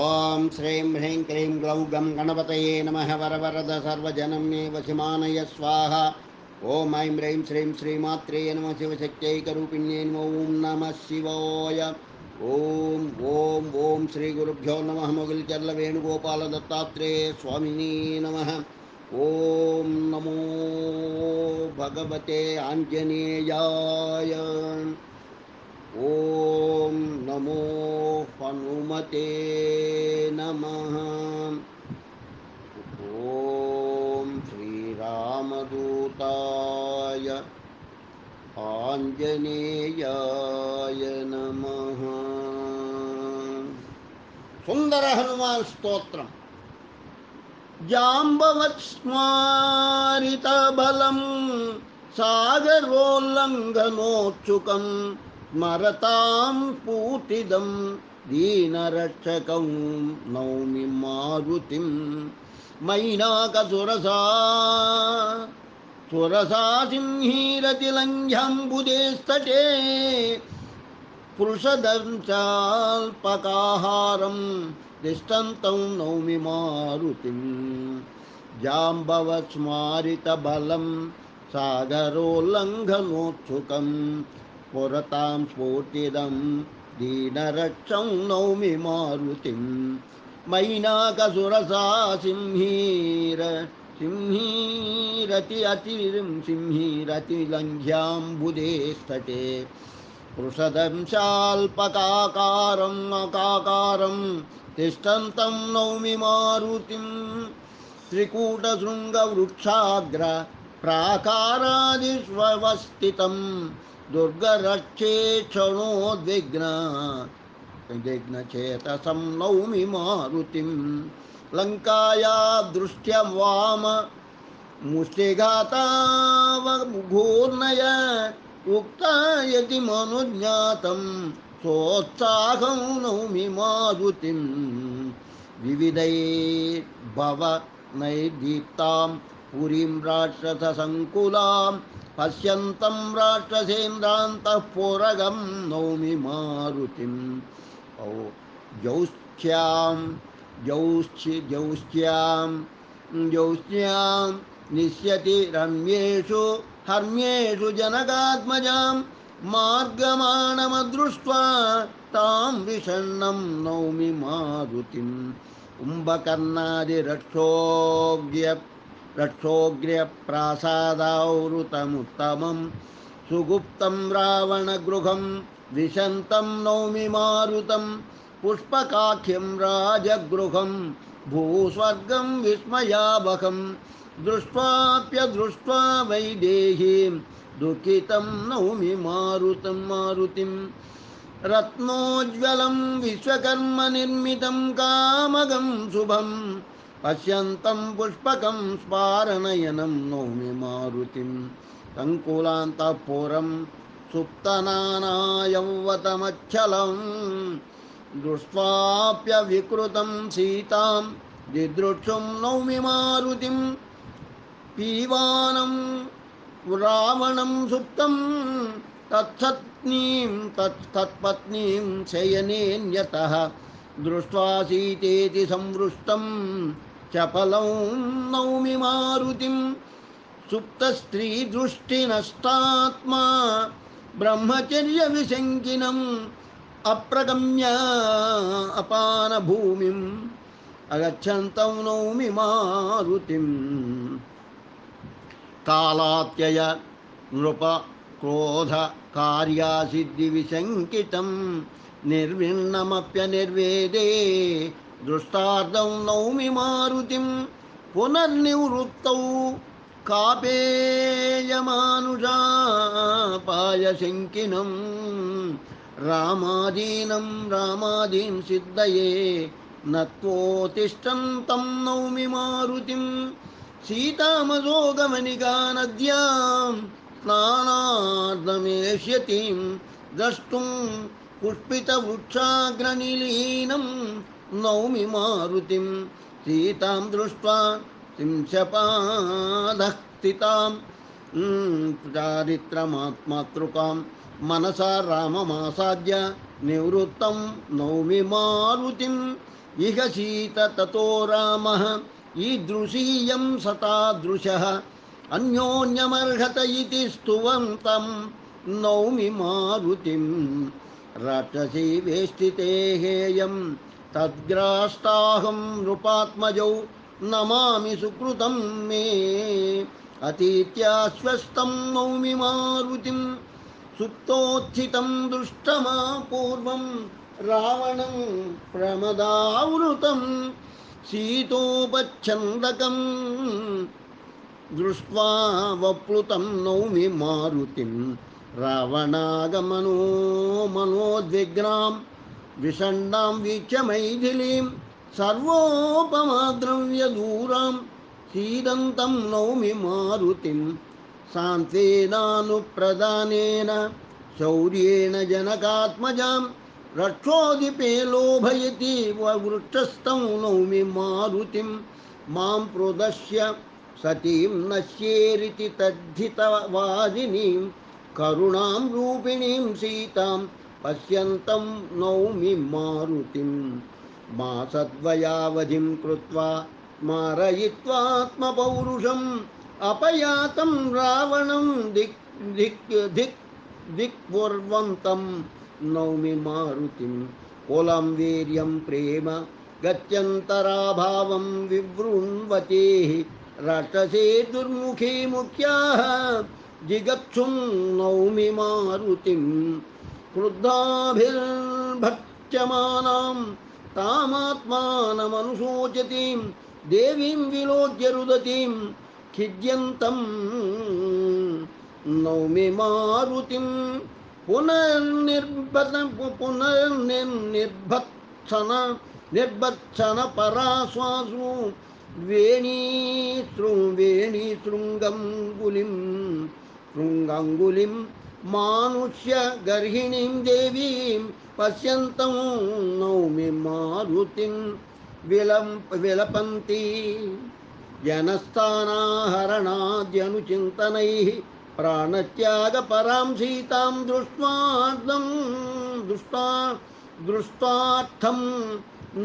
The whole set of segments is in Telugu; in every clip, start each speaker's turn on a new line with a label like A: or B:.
A: ఓం శ్రీం హ్రీం క్లీం గ్లౌ గం గణపతయే నమః వరవరద సర్వజనం మే వశమానయ స్వాహ. ఓం ఐం హ్రీం శ్రీం శ్రీమాత్రే నమః శివశక్త్యైకరూపిణ్యే నమో ఓం నమః శివాయ. ఓం ఓం ఓం శ్రీ గురుభ్యో నమః. మొగిల్చర్ల వేణుగోపాల దత్తాత్రేయ స్వామినే నమః. ఓం నమో భగవతే ఆంజనేయాయ. ఓం నమో హనుమతే నమః. ఓం శ్రీరామదూతాయ ఆంజనేయాయ నమః. సుందర హనుమాన్ స్తోత్రం. జాంబవత్ స్మారిత బలం సాగరోల్లంఘనోత్సుకం స్మరతాం పూతిదం దీనరక్షకం నౌమి మారుతిం. మైనాకసురసా సింహీరతిలంఘ్యంబుదేస్తటే పురుషదంశాల్పకాహారం తిష్టంతం నౌమి మారుతిం. జాంబవత్ స్మారిత బలం సాగరోల్లంఘనోత్సుకం పురతాం స్ఫూర్తిదం దీనరక్షం నౌమి మారుతిం. మైనాకసురసా సింహీరతిలంఘ్యాంబుదేస్తటే వృషదంశాల్పకాకారం అకాకారం తిష్టంతం నౌమి మారుతిం. త్రికూటశృంగవృక్షాగ్ర ప్రాకారాదిష్వస్థితం దుర్గరక్షే క్షణోద్విగ్నచేతసం నౌమి మారుతిం. లంకాయా దృష్ట్య వామ ముష్టిఘాతావఘూర్ణయ ఉక్తాయతి మనుజ్ఞాతం సోత్సాహం నౌమి మారుతిం. వివిధైర్భవ నైర్దీప్తాం పురీం రాక్షస సంకులాం పశ్యంతం రాక్షసేంద్రాంతః పురగం నౌమి మారుతిం. జౌశ్చ్యాం నిశ్యతి రమ్యేషు హర్మ్యేషు జనకాత్మజాం మార్గమాణమదృష్ట్వా తాం విషణ్ణం నౌమి మారుతిం. కుంభకర్ణాదిరక్షోగ్ర్య ప్రాసాదావృతముత్తమం సుగుప్తం రావణగృహం విశంతం నౌమి మారుతం. పుష్పకాఖ్యం రాజగృహం భూస్వర్గం విస్మయావహం దృష్ట్వాప్యదృష్ట్వా వైదేహీం దుఃఖితం నౌమి మారుతిం. రత్నోజ్వలం విశ్వకర్మ నిర్మితం కామగం శుభం పశ్యంతం పుష్పకం స్పారనయనం నౌమి మారుతిం. సంకులాంతఃపురం సుప్తనానాయౌవతమచ్చలం దృష్ట్వాప్యవికృతం సీతాం దిదృక్షుం నౌమి మారుతిం. పీవానం రావణం సుప్తం తత్పత్నీం శయనేన్యతః దృష్ట్వా సీతేతి సంవృష్టం చపలం నౌమి మారుతిం. సుప్తస్త్రీదృష్టినష్టాత్మా బ్రహ్మచర్య విశంకినం అప్రగమ్య అపానభూమిం అగచ్చంతం నౌమి మారుతిం. కాలాత్యయ నృప క్రోధ కార్యాసిద్ధి విశంకితం నిర్విణ్ణమప్యనిర్వేదే దృష్టార్థం నౌమి మారుతిం. పునర్నివృత్తౌ కాపేయమానుషాపాయశంకినం రామాదీన్ సిద్ధయే నత్వోతిష్టంతం నౌమి మారుతిం. సీతామసోగమనికా నద్యాం స్నానార్థమేష్యతిం ద్రష్టుం పుష్పితవృక్షాగ్రనిలీనం నౌమి మారుతిం. సీతాం దృష్ట్వా సింశపాదః స్థితాం చారిత్రమాత్మాతృకాం మనసా రామమాసాద్య నివృత్తం నౌమి మారుతిం ఇహ సీత తతో రామః ఈదృశీయం సతాదృశః అన్యోన్యమర్హత ఇతి స్తువంతం నౌమి మారుతిం రాక్షసీ వేష్టితే హేయం తద్గ్రాస్తాహం నృపాత్మజౌ నమామి సుకృతం మే అతీత్యాశ్వస్తం నౌమి మారుతిం సుప్తోత్థితం దృష్టమా పూర్వం రావణం ప్రమదావృతం సీతోపచ్ఛందకం దృష్ట్వా వప్లుతం నౌమి మారుతిం రావణాగమనో మనోద్విగ్నాం విషణ్ణాం వీక్ష్య మైథిలీం సర్వోపమాద్రవ్యదూరాం సీదంతం నౌమి మారుతిం సాంత్వేనానుప్రదానేన శౌర్యేణ జనకాత్మజాం రక్షోదిపే లోభయతి వృక్షస్థం నౌమి మారుతిం మాం ప్రదశ్య సతీం నశ్యేరితి తద్ధితవాదినీం కరుణాం రూపిణీం సీతాం పశ్యంతం నౌమి మారుతిం మాసద్వయావధిం కృత్వా మారయిత్వాత్మపౌరుషం అపయాతం రావణం దిక్ దిక్ దిక్ దిక్పూర్వంతం నౌమి మారుతిం కులం వీర్యం ప్రేమ గత్యంతరాభావం వివృణ్వతే రాక్షసే దుర్ముఖే ముఖ్యాః జిగత్సుం నౌమి మారుతిం క్రుద్ధాభిర్భక్ష్యమానాం తామాత్మానమనుశోచతీం దేవీం విలోక్య రుదతీం ఖిద్యంతం నౌమి మారుతిం నిర్భత్సన పరాశ్వాసు శృంగంగులిం మానుష్య గర్హిణీం దేవీం పశ్యంతం నౌమి మారుతిం విలపంతి జనస్థానాహరణాద్యనుచింతనైః ప్రాణత్యాగ పరాం సీతాం దృష్టార్థం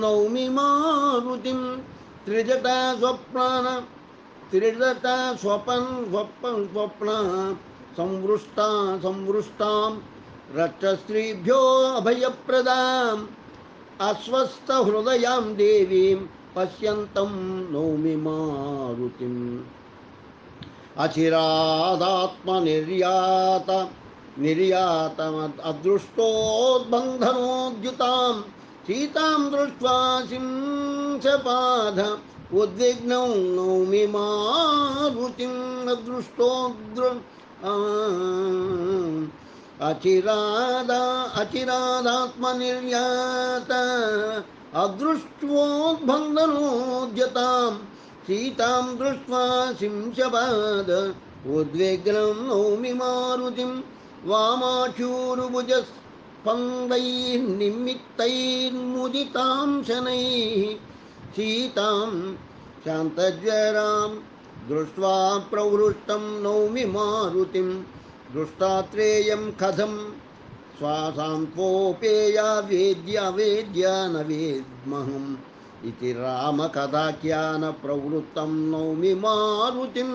A: నౌమి మారుతిం త్రిజటా స్వప్న సంవృష్టాం రక్షస్త్రీభ్యో అభయప్రదాం అస్వస్థ హృదయాం దేవీం పశ్యంతం నౌమి మారుతిం నిర్యాత అదృష్టోద్బంధనోద్యుతాం సీతాం దృష్ట్వా సింసపాద ఉద్విగ్నం నౌమి మారుతిం అచిరాదాత్మనిర్యాత అదృష్టోద్బంధనోద్యతాం సీతాం దృష్ట్వా శింశపాద ఉద్విగ్నం నౌమి మారుతిం వామాచూరుభుజ స్పందైర్నిమిత్తైర్ముదితాం శనైః సీతాం శాంతజ్వరాం దృష్ట్వా ప్రవృష్టం నౌమి మారుతిం దృష్టాత్రేయం కథం శ్వాసాంత్వోపేయా వేద్య న వేద్మహం ఇది రామకథాఖ్యాన ప్రవృత్తం నౌమి మారుతిం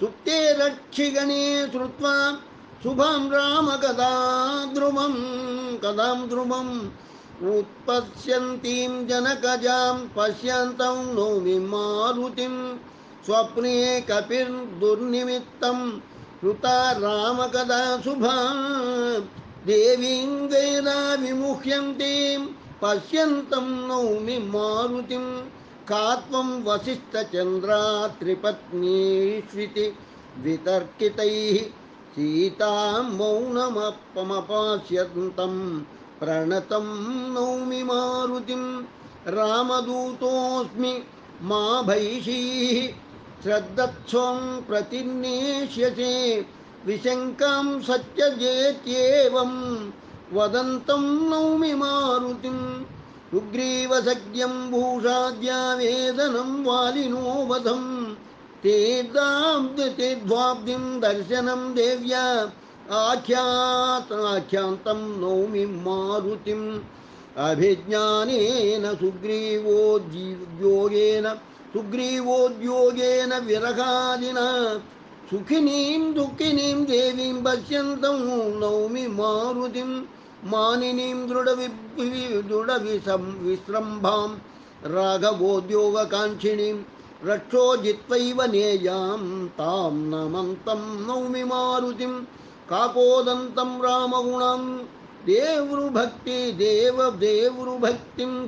A: సుప్తే రక్షిగణే శ్రుత్వా శుభం రామకథాం ధ్రువం ఉత్పశ్యంతీం జనకజాం పశ్యంతం నౌమి మారుతిం స్వప్నే కపిర్దుర్నిమిత్తం కృతా రామకథా శుభా దేవీం వేదా విముహ్యంతీం పశ్యంతం నౌమి మారుతిం కాత్వం వసిష్ఠచంద్రా త్రిపత్నీష్వితి వితర్కితైః సీతాం మౌనమపమపాస్యంతం ప్రణతం నౌమి మారుతిం రామదూతోస్మి మా భైషీః శ్రద్ధత్స్వం ప్రతిన్నేష్యసే విశంకాం సత్యజేత్యేవం వదంతం నౌమి మారుతిం సుగ్రీవసఖ్యం భూషాద్యావేదనం వాలినో వధం తేద్వాబ్దిం దర్శనం దేవ్యా आख्यान्तं नौमि मारुतिम् अभिज्ञानेन सुग्रीवोद्योगेन विरहादिना सुखिनीं दुःखिनीं देवीं पश्यन्तं नौमि मारुतिं मानिनीं दृढविश्रम्भां राघवोद्योगकाङ्क्षिणीं रक्षोजित्वैव नेयां तां नमन्तं नौमि मारुतिं काकोदन्तं रामगुणं देवृभक्तिं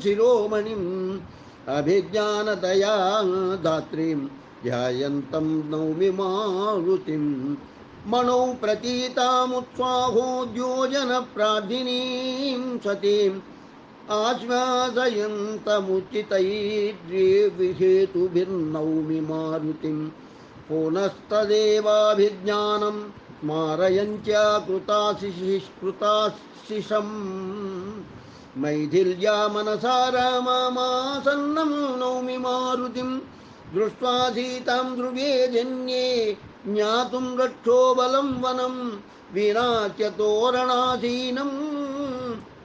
A: शिरोमणिम् अभिज्ञानतया दात्रीं ध्यायन्तं नौमि मारुतिं मनो प्रतीतामुत्साहोद्योजनप्रार्थिनीं सतीम् आश्वासयन्तमुचितैर्विहेतुभिर्नौमि मारुतिं पुनस्तदेवाभिज्ञानं स्मारयञ्च कृताशिषम् मैथिल्या मनसा रामासन्नं नौमि मारुतिं दृष्ट्वा सीतां ध्रुवे जन्ये ज्ञातुं रक्षोबलं वनं विनाच्य तोरणासीनं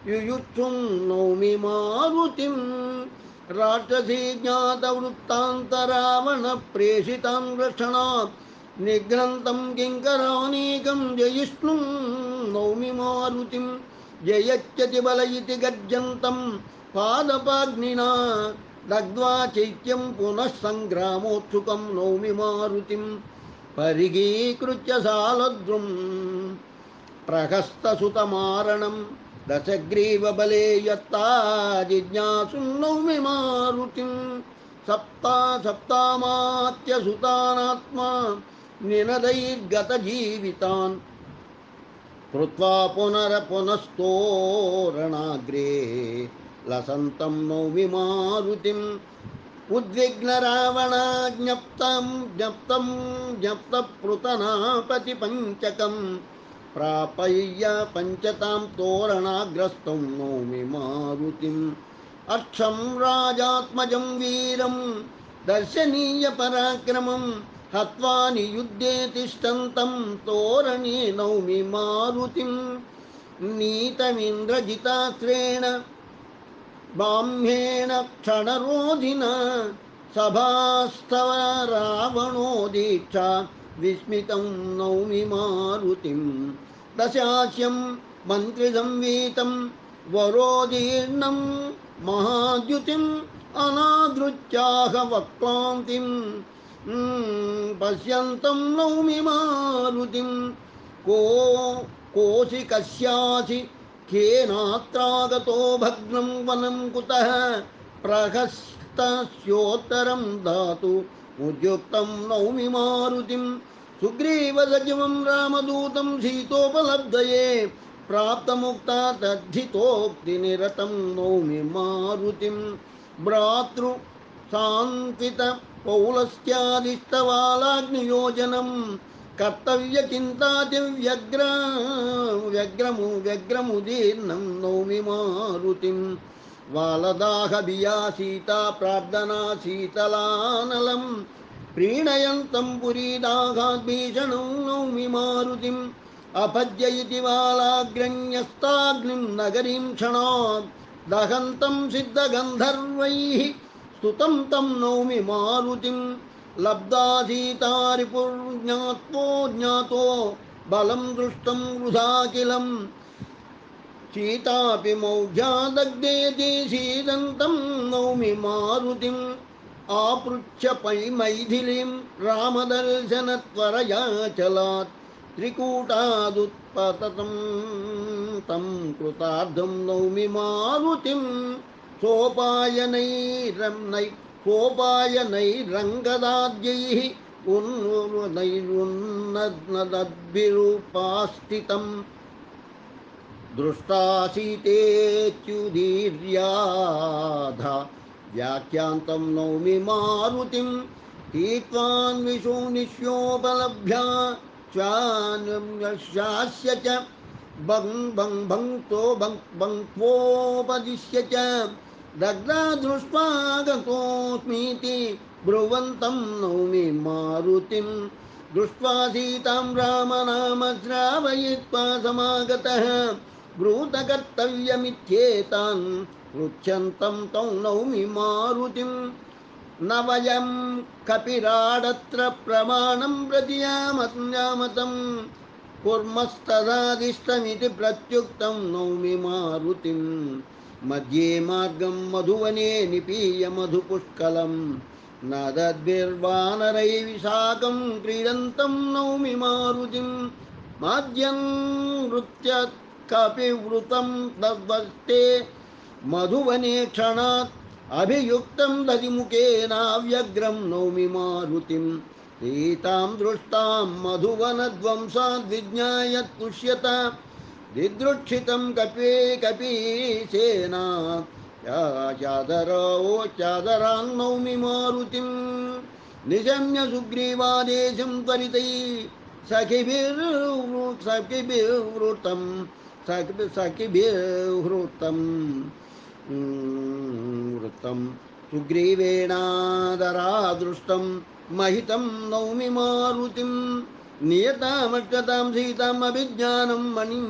A: युयुत्सुं नौमि मारुतिं राक्षसी ज्ञातवृत्तान्तरावणप्रेषितां रक्षणात् निघ्नन्तं किङ्करानीकं जयिष्णुं नौमि मारुतिं जयत्यति बल इति गर्जन्तं पादपाग्निना दग्ध्वा चैत्यं पुनः सङ्ग्रामोत्सुकं नौमि मारुतिं परिगीकृत्य सालद्रुं प्रहस्तसुतमारणं दशग्रीवबले यत्ता जिज्ञासुं नौमि मारुतिं सप्तामात्यसुतानात्मा निनदैर्गतजीवितान् कृत्वा पुनस्तोरणाग्रे लसन्तं नौमि मारुतिम् ज्ञप्तपृतनापतिपञ्चकं प्रापय्य पञ्चतां तोरणाग्रस्तं नौमि मारुतिम् अक्षं राजात्मजं वीरं दर्शनीयपराक्रमं हत्वा नियुद्धे तिष्ठन्तं तोरणे नौमि मारुतिं नीतमिन्द्रजितास्त्रेण बाह्येन क्षणरोधिना सभास्तव रावणो दीक्षा विस्मितं नौमि मारुतिं दशास्यं मन्त्रिसंवीतं वरोदीर्णं महाद्युतिम् अनादृत्याह वक्त्रान्तिं पश्यन्तं नौमि मारुतिं कोऽसि कस्यासि केनात्रागतो भग्नं वनं कुतः प्रहस्तस्योत्तरं दातु उद्युक्तं नौमि मारुतिं सुग्रीवसचिवं रामदूतं सीतोपलब्धये प्राप्तमुक्ता तद्धितोक्तिनिरतं नौमि मारुतिं भ्रातृसान्त्वितपौलस्त्यादिस्तवालाग्नियोजनं कर्तव्यचिन्तातिव्यग्रमुदीर्णं नौमि मारुतिं वालदाहभिया सीता प्रार्थना शीतलानलं प्रीणयन्तं पुरीदाघाद्भीषणं नौमि मारुतिम् अपद्य इति वालाग्रण्यस्ताग्निं नगरीं क्षणात् दहन्तं सिद्धगन्धर्वैः स्तुतं तं नौमि मारुतिं लब्धा सीता रिपुर्ज्ञातो बलं दृष्टं वृथाखिलं सीतापि मौढ्यादग्धेति सीदन्तं नौमि मारुतिम् आपृच्छ मैथिलीं रामदर्शनत्वरया चलात् त्रिकूटादुत्पततं तं कृतार्धं नौमि मारुतिं सोपायनैरङ्गदाद्यैः उन्नद्भिरुपास्थितं दृष्टा सीतेत्युदीर्याधा व्याख्यान्तं नौमि मारुतिं तीत्वान् विशोनिष्योपलभ्य श्वास्य च भङ्क्त्वोपदिश्य च दग्धा दृष्ट्वा गतोऽस्मीति ब्रुवन्तं नौमि मारुतिं दृष्ट्वा सीतां रामनामश्रावयित्वा समागतः ब्रूतकर्तव्यमित्येतान् पृच्छन्तं तौ नौमि मारुतिं न वयं कपिराडत्र प्रमाणं प्रतियामतं कुर्मस्तदादिष्टमिति प्रत्युक्तं नौमि मारुतिं मध्ये मार्गं मधुवने निपीय मधुपुष्कलं नादद्भिर्वानरैः क्रीडन्तं नौमि मारुतिं माद्यं नृत्य कपिवृतं तद्वस्ते मधुवने क्षणात् अभियुक्तं दधिमुखेनाव्यग्रं नौमि मारुतिं सीतां दृष्टां मधुवनध्वंसाद् विज्ञाय तुष्यत दिदृक्षितं कपे कपीसेना चादरान् नौमि मारुतिं निशम्य सुग्रीवादेशं त्वरितै सखिभिर्वृतं वृत्तं सुग्रीवेणादरादृष्टं महितं नौमि मारुतिं नियतामक्षतां सीताम् अभिज्ञानं मणिं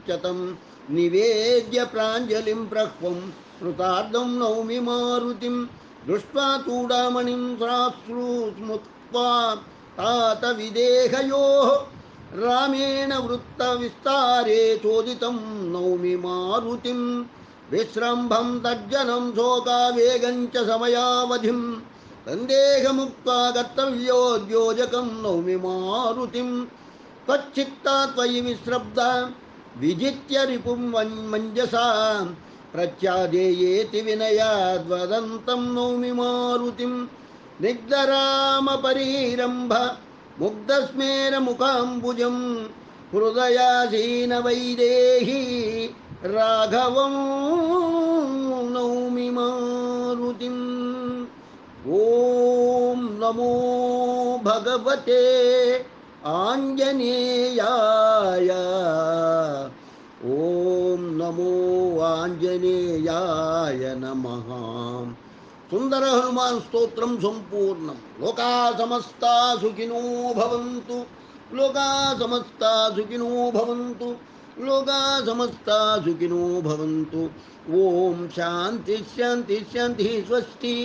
A: च तं निवेद्य प्राञ्जलिं प्रह्वं कृतार्धं नौमि मारुतिं दृष्ट्वा चूडामणिं साश्रु स्मृत्वा तात विदेहयोः रामेण वृत्तविस्तारे चोदितं नौमि मारुतिं विश्रम्भं तज्जनं शोकावेगं च समयावधिं सन्देहमुक्त्वा कर्तव्योद्योजकं नौमि मारुतिं त्वच्चित्ता त्वयि विश्रब्धा विजित्य रिपुं मञ्जसा प्रत्यादेयेति विनयाद्वदन्तं नौमि मारुतिं निग्धरामपरीरम्भ मुग्धस्मेरमुखाम्बुजं हृदयासीनवैदेही राघवं नौमि मारुतिम् ॐ नमो भगवते आञ्जनेयाय ॐ नमो आञ्जनेयाय नमः सुंदर हनुमान स्तोत्रम संपूर्णम लोका समस्ता सुखिनो भवन्तु लोका समस्ता सुखिनो भवन्तु लोका समस्ता सुखिनो भवन्तु ओम शांति शांति शांति स्वस्ति।